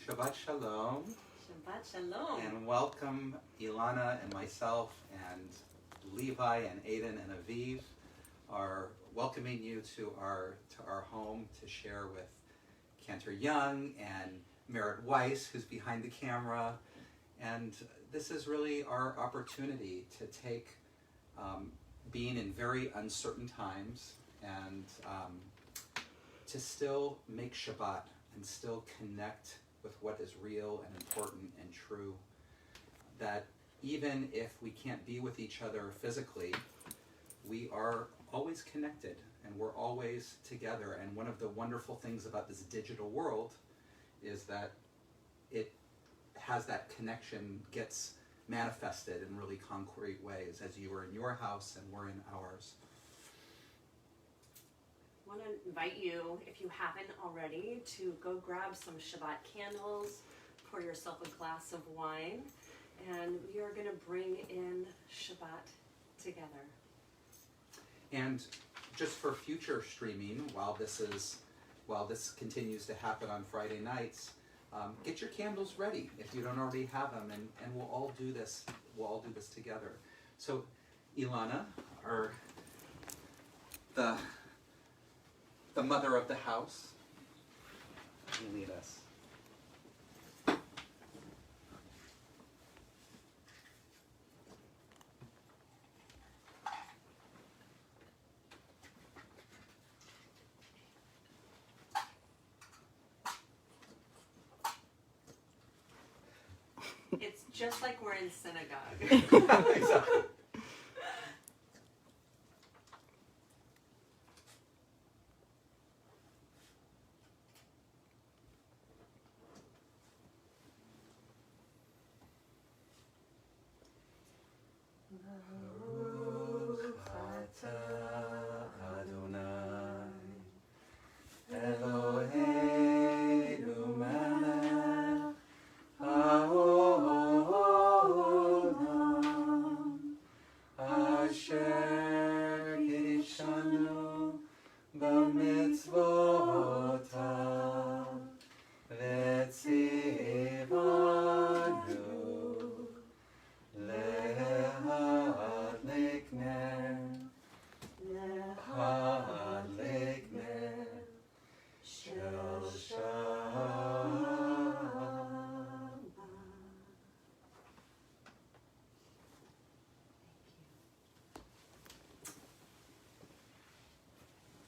Shabbat Shalom. Shabbat Shalom. And welcome Ilana and myself and Levi and Aiden and Aviv are welcoming you to our home to share with Cantor Young and Merritt Weiss, who's behind the camera. And this is really our opportunity to take being in very uncertain times and to still make Shabbat and still connect with what is real and important and true. That even if we can't be with each other physically, we are always connected and we're always together. And one of the wonderful things about this digital world is that it has that connection, gets manifested in really concrete ways as you are in your house and we're in ours. I want to invite you, if you haven't already, to go grab some Shabbat candles, pour yourself a glass of wine, and we are going to bring in Shabbat together. And just for future streaming, while this continues to happen on Friday nights, get your candles ready if you don't already have them, and we'll all do this. We'll all do this together. So, Ilana, the mother of the house, will lead us. It's just like we're in synagogue. Exactly.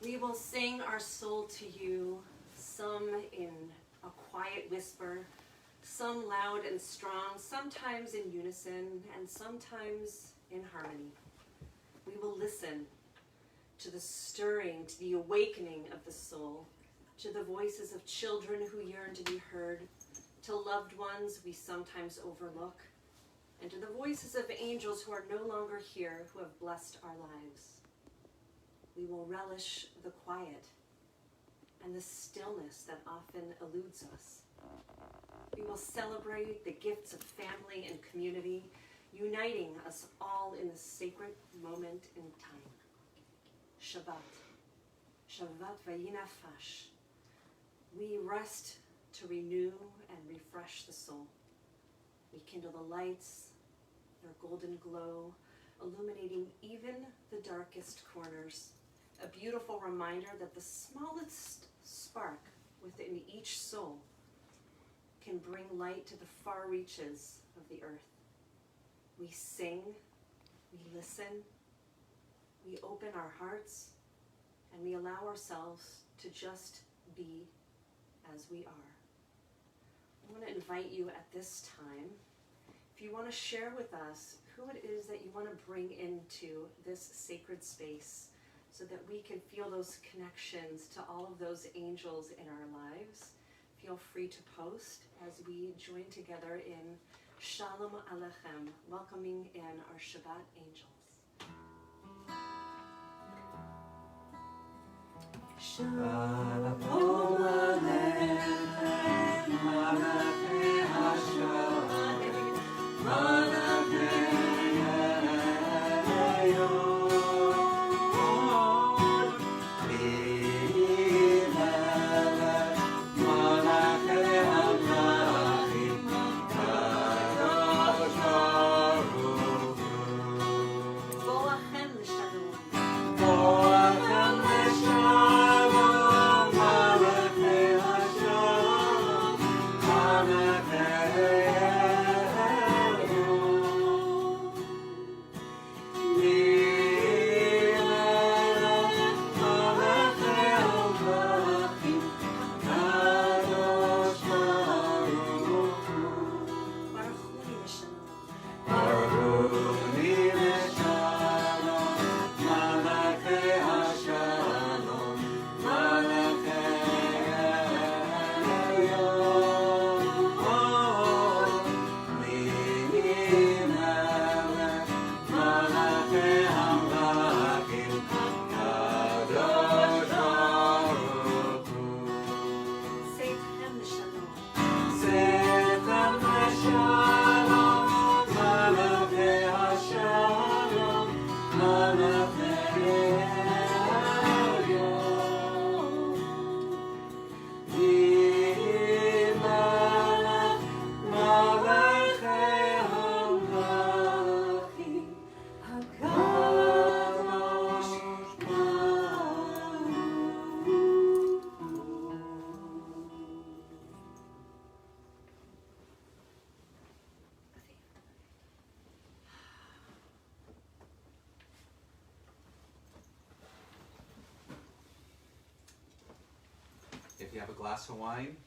We will sing our soul to you, some in a quiet whisper, some loud and strong, sometimes in unison, and sometimes in harmony. We will listen to the stirring, to the awakening of the soul, to the voices of children who yearn to be heard, to loved ones we sometimes overlook, and to the voices of angels who are no longer here, who have blessed our lives. We will relish the quiet and the stillness that often eludes us. We will celebrate the gifts of family and community, uniting us all in the sacred moment in time. Shabbat. Shabbat vayinafash. We rest to renew and refresh the soul. We kindle the lights, their golden glow, illuminating even the darkest corners. A beautiful reminder that the smallest spark within each soul can bring light to the far reaches of the earth. We sing, we listen, we open our hearts, and we allow ourselves to just be as we are. I want to invite you at this time, if you want to share with us who it is that you want to bring into this sacred space, so that we can feel those connections to all of those angels in our lives. Feel free to post as we join together in Shalom Aleichem, welcoming in our Shabbat angels. Shalom Aleichem, Malachei Hashem, Malachei Elyon. Malachei Allah. have a glass of wine,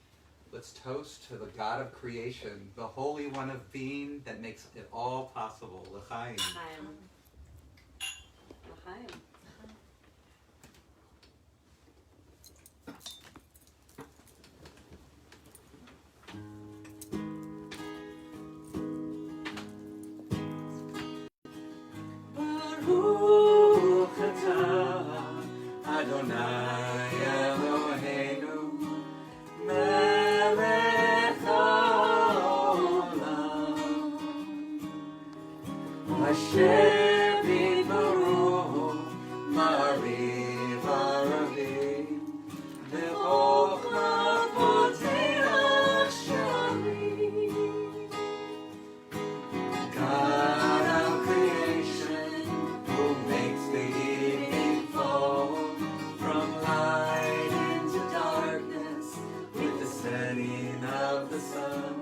let's toast to the God of creation, the Holy One of being that makes it all possible. L'chaim. L'chaim. L'chaim. Baruch atah Adonai Eloheinu melech haolam asher bidbaruch ma'ariv ha'aravim v'chokhmah poteach sharim. God of creation, who makes the evening fall from light into darkness with the setting of the sun.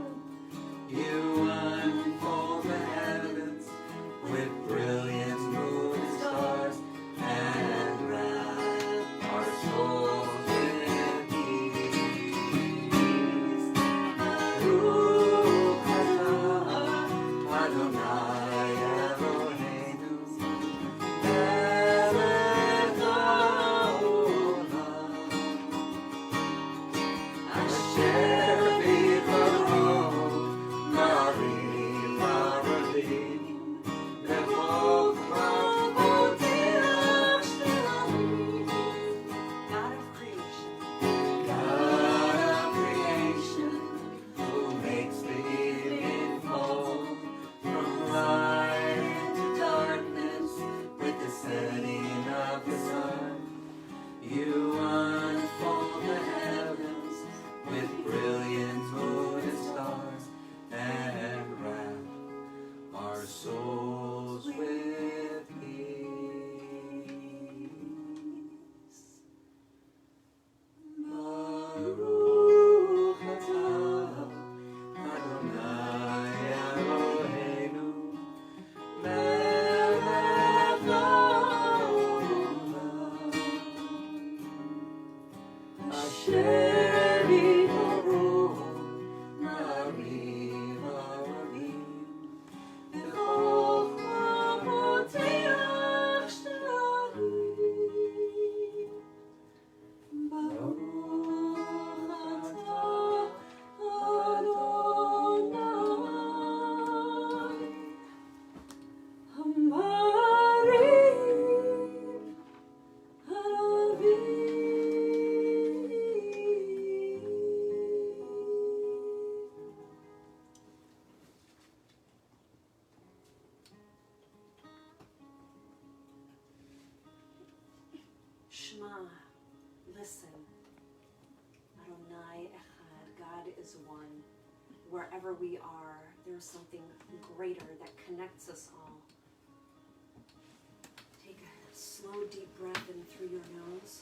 You unfold the heavens with brilliant moon and stars and wrap our souls in peace. Baruch atah Adonai Eloheinu melech haolam asher bidbaruch ma'ariv ha'aravim v'chokhmah poteach sharim. God of creation. God of creation, who makes the evening fall from light into darkness with the setting of the sun. You unfold the heavens with brilliant moon and stars and wrap our souls with peace. Baruch atah Adonai Eloheinu melech haolam asher bidbaruch ma'ariv ha'aravim v'chokhmah poteach sharim. Baruch atah Adonai Hamarim Haravim. Shema, listen. Adonai Echad, God is one. Wherever we are, there is something greater that connects us all. Take a slow, deep breath in through your nose.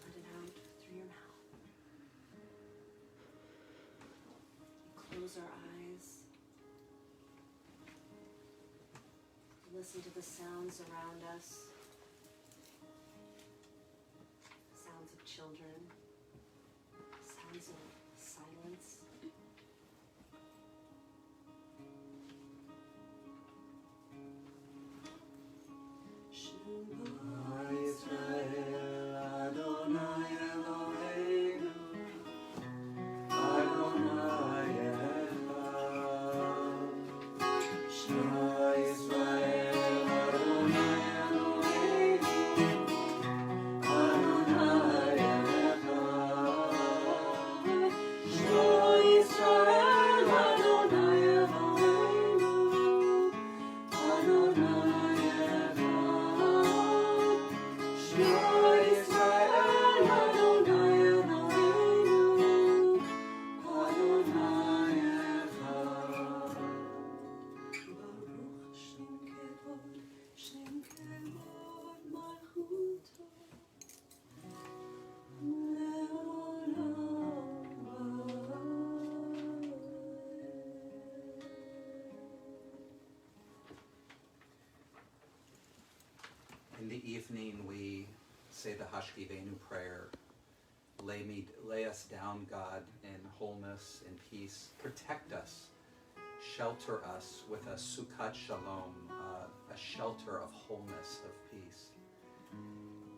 Let it out through your mouth. Close our eyes. Listen to the sounds around us. Sounds of children. Sounds of silence. Shema Yisrael Adonai Eloheinu Adonai Echad. Shema Yisrael Adonai Eloheinu Adonai Echad. Shema Yisrael Adonai Eloheinu Adonai Echad. Shema Yisrael Adonai Eloheinu Adonai Echad. Baruch Shem Kevod Malchuto In the evening, we say the Hashkivenu prayer, lay us down, God, in wholeness and peace. Protect us. Shelter us with a sukkot shalom, a shelter of wholeness, of peace.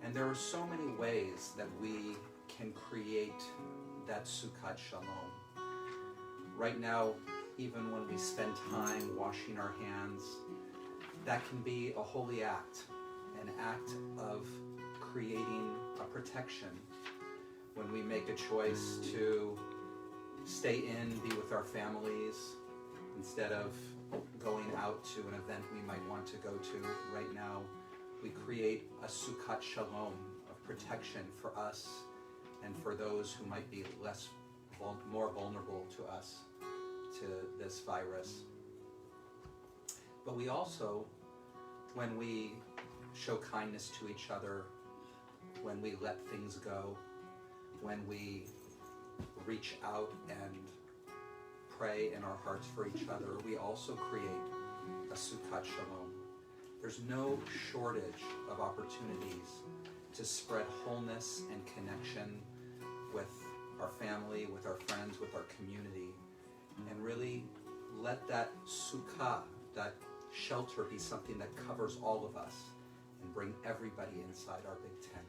And there are so many ways that we can create that sukkot shalom. Right now, even when we spend time washing our hands, that can be a holy act, an act of creating a protection. When we make a choice to stay in, be with our families, instead of going out to an event we might want to go to right now, we create a sukkot shalom of protection for us and for those who might be more vulnerable to us, to this virus. But we also, when we show kindness to each other, when we let things go, when we reach out and pray in our hearts for each other, we also create a sukkot shalom. There's no shortage of opportunities to spread wholeness and connection with our family, with our friends, with our community, and really let that sukkah, that shelter, be something that covers all of us and bring everybody inside our big tent.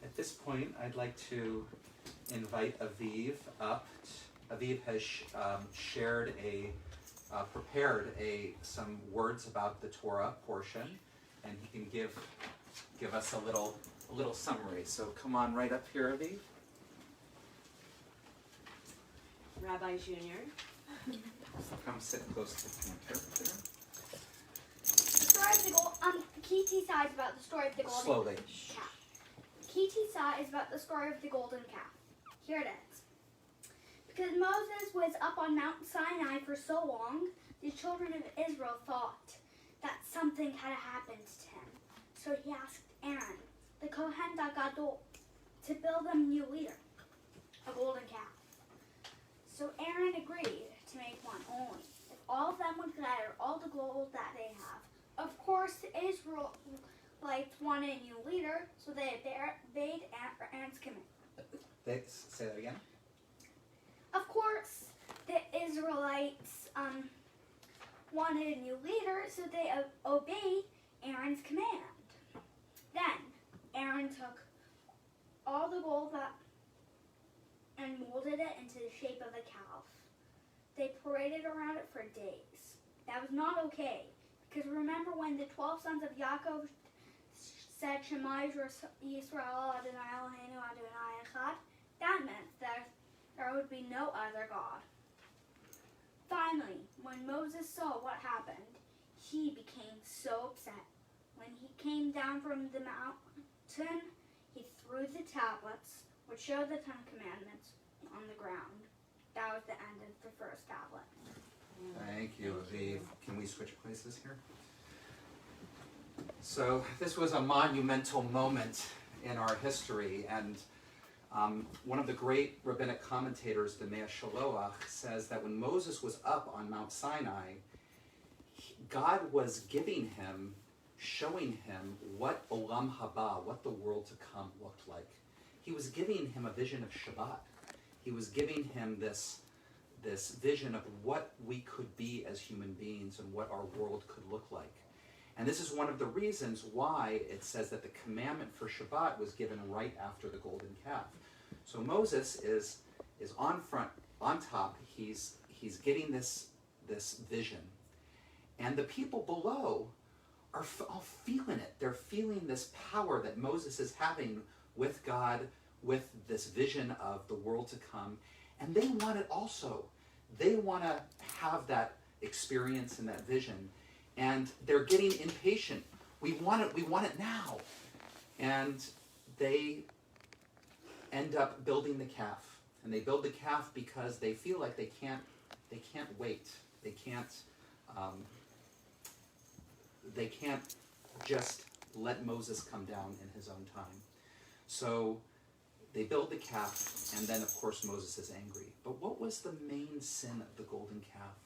At this point, I'd like to invite Aviv up. Aviv has prepared some words about the Torah portion, and he can give us a little summary. So come on right up here, Aviv. Rabbi Junior. Come sit close to the cantor there. The story of the Ki Tisa is about the story of the golden Slowly. calf. Ki Tisa is about the story of the golden calf. Here it is. Because Moses was up on Mount Sinai for so long, the children of Israel thought that something had happened to him. So he asked Aaron, the Kohen Gadol, to build them a new leader, a golden calf. So Aaron agreed to make one only, if all of them would gather all the gold that they have. Of course, the Israelites wanted a new leader, so they obeyed Aaron's command. Say that again? Of course, the Israelites wanted a new leader, so they obeyed Aaron's command. Then Aaron took all the gold and molded it into the shape of a calf. They paraded around it for days. That was not okay, because remember when the 12 sons of Yaakov said, Shema Yisrael Adonai Eloheinu Adonai Echad? That meant that there would be no other God. Finally, when Moses saw what happened, he became so upset. When he came down from the mountain, he threw the tablets, which showed the Ten Commandments, on the ground. That was the end of the first tablet. Thank you, Aviv. Can we switch places here? So this was a monumental moment in our history, and one of the great rabbinic commentators, the Mea Shaloach, says that when Moses was up on Mount Sinai, God was giving him, showing him what Olam Haba, what the world to come looked like. He was giving him a vision of Shabbat. He was giving him this vision of what we could be as human beings and what our world could look like. And this is one of the reasons why it says that the commandment for Shabbat was given right after the golden calf. So Moses is on top. He's getting this vision, and the people below are all feeling it. They're feeling this power that Moses is having with God, with this vision of the world to come, and they want it also. They want to have that experience and that vision, and they're getting impatient. We want it now. And they end up building the calf. And they build the calf because they feel like they can't wait. They can't just let Moses come down in his own time. So they build the calf, and then of course Moses is angry. But what was the main sin of the golden calf?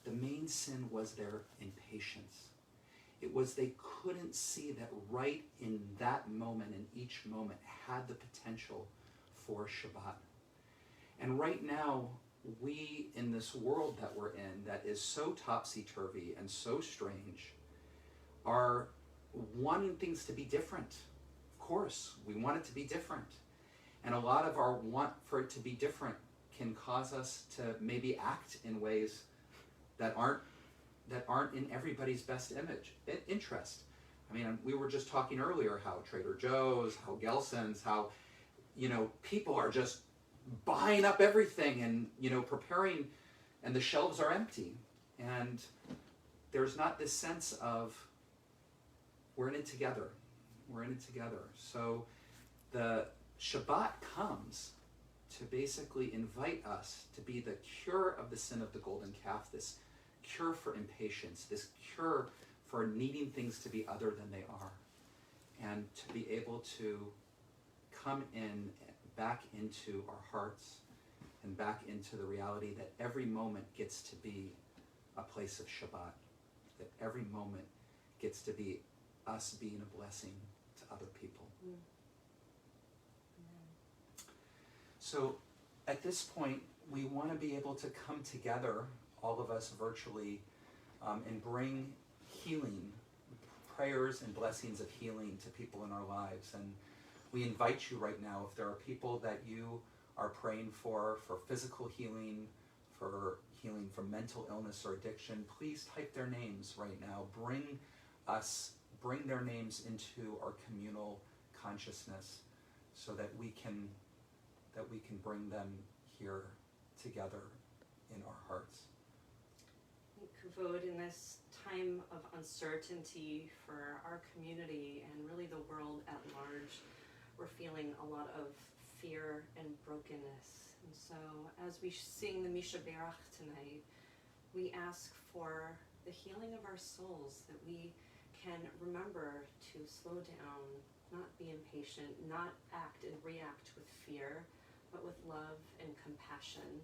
The main sin was their impatience. It was they couldn't see that right in that moment, in each moment, had the potential for Shabbat. And right now, we, in this world that we're in, that is so topsy-turvy and so strange, are wanting things to be different. Of course, we want it to be different. And a lot of our want for it to be different can cause us to maybe act in ways that aren't in everybody's best interest. I mean, we were just talking earlier how Trader Joe's, how Gelson's, how, people are just buying up everything and, preparing, and the shelves are empty. And there's not this sense of, we're in it together. We're in it together. So the Shabbat comes to basically invite us to be the cure of the sin of the golden calf, this cure for impatience, this cure for needing things to be other than they are, and to be able to come in back into our hearts and back into the reality that every moment gets to be a place of Shabbat, that every moment gets to be us being a blessing to other people. Mm. So at this point, we want to be able to come together, all of us virtually, and bring healing, prayers and blessings of healing to people in our lives. And we invite you right now, if there are people that you are praying for physical healing, for healing from mental illness or addiction, please type their names right now. Bring their names into our communal consciousness so that we can bring them here together in our hearts. Kavod, in this time of uncertainty for our community and really the world at large, we're feeling a lot of fear and brokenness. And so as we sing the Misha Berach tonight, we ask for the healing of our souls, that we can remember to slow down not be impatient, not act and react with fear, but with love and compassion,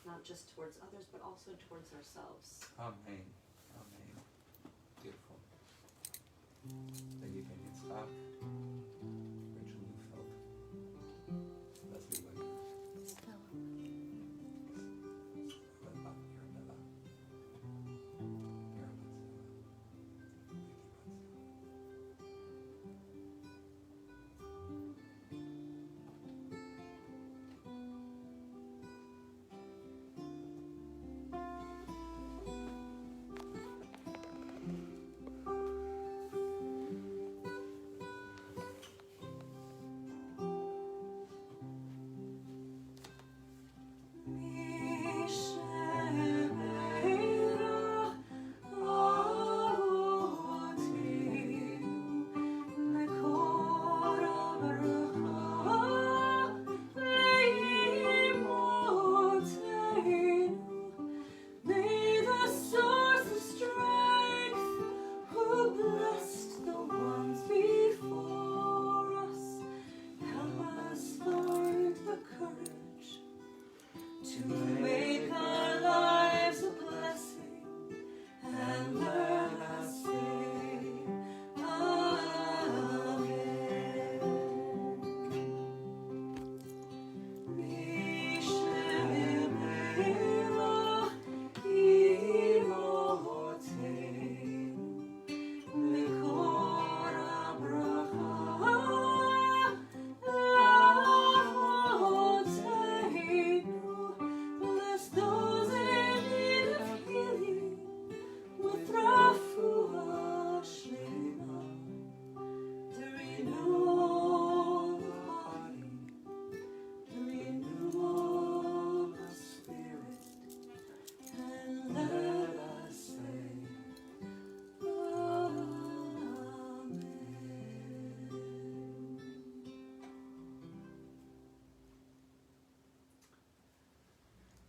not just towards others, but also towards ourselves. Amen. Amen. Beautiful. Then you can stop. Rachel Neufeld. Leslie Wagner.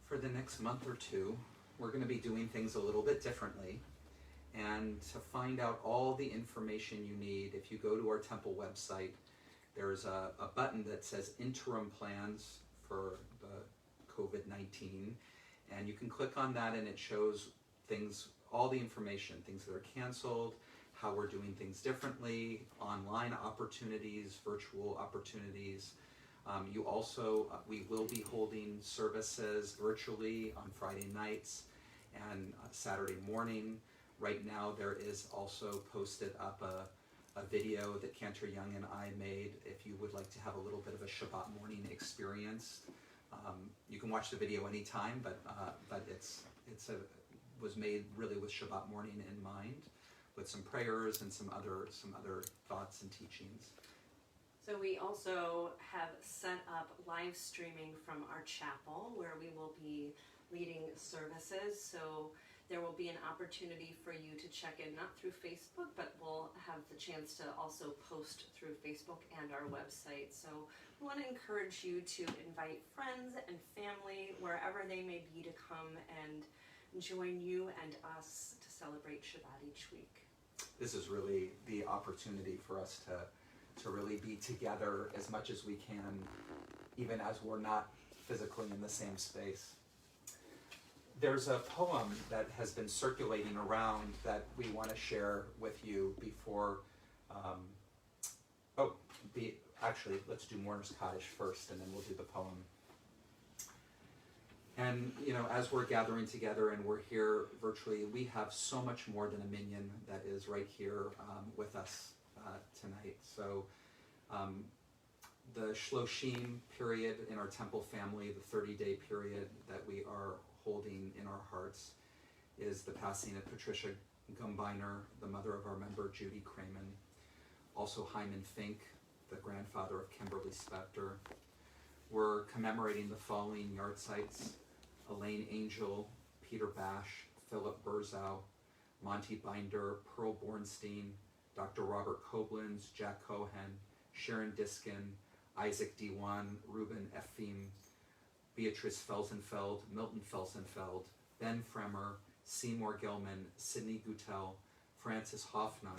For the next month or two, we're going to be doing things a little bit differently. And to find out all the information you need, if you go to our temple website, there's a button that says interim plans for the COVID-19. And you can click on that and it shows things, all the information, things that are canceled, how we're doing things differently, online opportunities, virtual opportunities. You also, we will be holding services virtually on Friday nights and Saturday morning. Right now there is also posted up a video that Cantor Young and I made if you would like to have a little bit of a Shabbat morning experience. You can watch the video anytime, but was made really with Shabbat morning in mind, with some prayers and some other thoughts and teachings. So we also have set up live streaming from our chapel where we will be leading services. So there will be an opportunity for you to check in, not through Facebook, but we'll have the chance to also post through Facebook and our website. So we want to encourage you to invite friends and family, wherever they may be, to come and join you and us to celebrate Shabbat each week. This is really the opportunity for us to really be together as much as we can, even as we're not physically in the same space. There's a poem that has been circulating around that we want to share with you before, actually, let's do Mourner's Kaddish first and then we'll do the poem. And, you know, as we're gathering together and we're here virtually, we have so much more than a minyan that is right here with us tonight. So the Shloshim period in our temple family, the 30-day period that we are holding in our hearts, is the passing of Patricia Gumbiner, the mother of our member Judy Cramen, also Hyman Fink, the grandfather of Kimberly Spector. We're commemorating the following yahrzeits: Elaine Angel, Peter Bash, Philip Berzow, Monty Binder, Pearl Bornstein, Dr. Robert Koblenz, Jack Cohen, Sharon Diskin, Isaac Diwan, Ruben Efim, Beatrice Felsenfeld, Milton Felsenfeld, Ben Fremer, Seymour Gilman, Sidney Guttel, Francis Hoffman,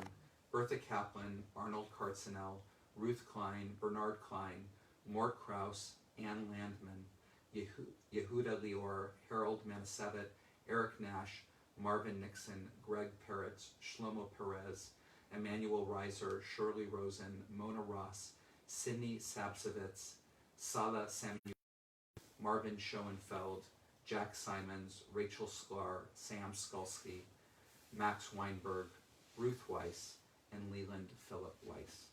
Bertha Kaplan, Arnold Kartzenell, Ruth Klein, Bernard Klein, Mort Krause, Ann Landman, Yehuda Lior, Harold Manisevic, Eric Nash, Marvin Nixon, Greg Peretz, Shlomo Perez, Emmanuel Reiser, Shirley Rosen, Mona Ross, Sidney Sapsovitz, Sala Samuel, Marvin Schoenfeld, Jack Simons, Rachel Sklar, Sam Skulski, Max Weinberg, Ruth Weiss, and Leland Philip Weiss.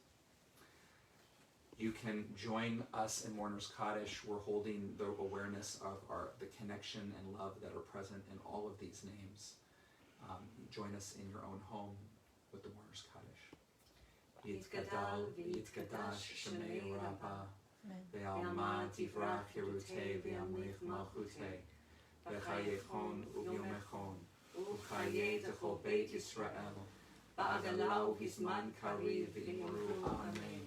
You can join us in Mourner's Kaddish. We're holding the awareness of the connection and love that are present in all of these names. Join us in your own home with the Mourner's Kaddish. Yitgadal v'yitgadash shemei Rabbah, ve'alma tivrach Yerutei ve'amlich malchutei, v'chayechon u'yomechon, u'chayei d'chol beit Yisrael, ba'agalau bizman kariv v'imru amen.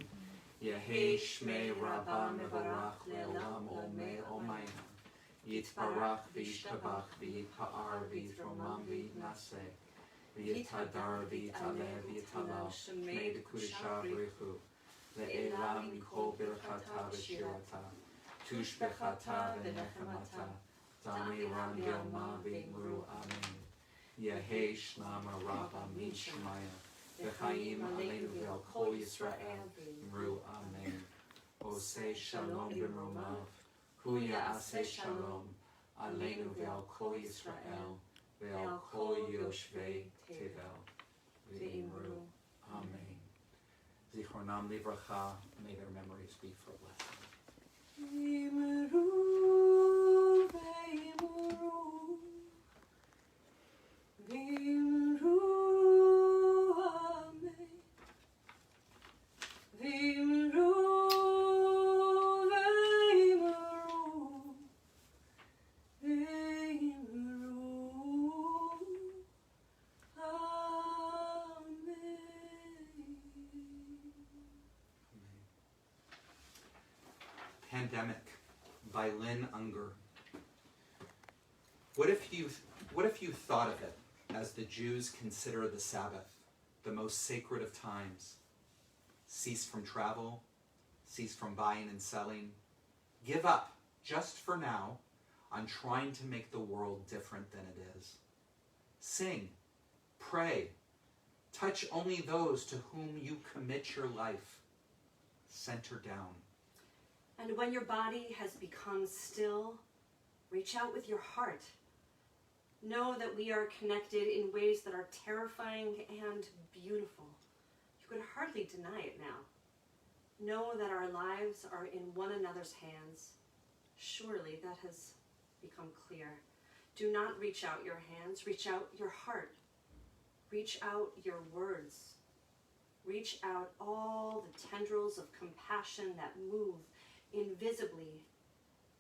Yehei shmei Rabbah mevarach le'olam olmei olmayim. Yitbarach v'yishtabach v'yitpa'ar v'yitromam v'yitnaseh. V'yitadar v'yitaleh v'yitalal shmei d'kudisha v'richu. Le'elam mikol birchata v'shirata. Tushbechata v'nechemata. Damiram yalma v'imru amen. Yehei shlama Rabbah min shemaya. V'chaim aleinu ve'al kol Yisrael v'imru amen. Osei shalom b'mromav. Hu ya'aseh shalom aleinu ve'al kol Yisrael ve'al kol yoshvei tevel v'imru amen. Zichronam livracha, may their memories be for blessing. V'imru ve'imru v'imru amen. V'imru Pandemic by Lynn Unger. What if you thought of it as the Jews consider the Sabbath, the most sacred of times? Cease from travel, cease from buying and selling. Give up, just for now, on trying to make the world different than it is. Sing, pray, touch only those to whom you commit your life. Center down. And when your body has become still, reach out with your heart. Know that we are connected in ways that are terrifying and beautiful. You could hardly deny it now. Know that our lives are in one another's hands. Surely that has become clear. Do not reach out your hands, reach out your heart. Reach out your words. Reach out all the tendrils of compassion that move invisibly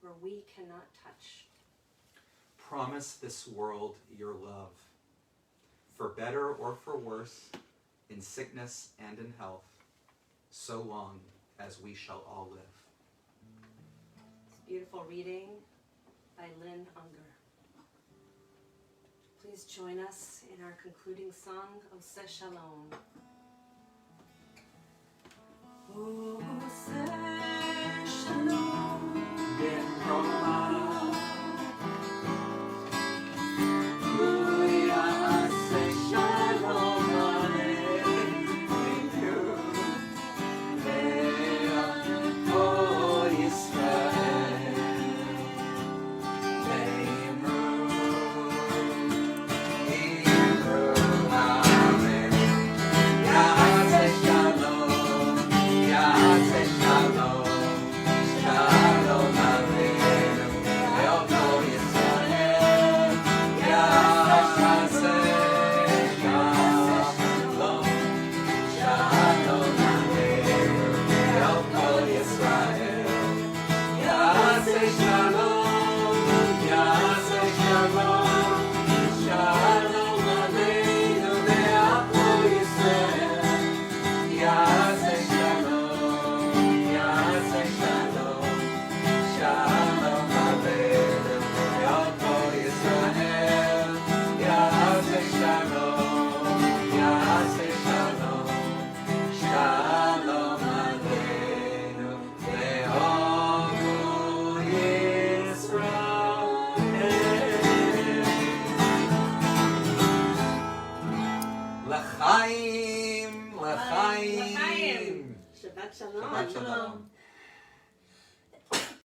where we cannot touch. Promise this world your love, for better or for worse, in sickness and in health, so long as we shall all live. It's a beautiful reading by Lynn Unger. Please join us in our concluding song, Oseh Shalom. Oseh Shalom, Ben Roma. Shalom, Shabbat shalom. Shabbat shalom.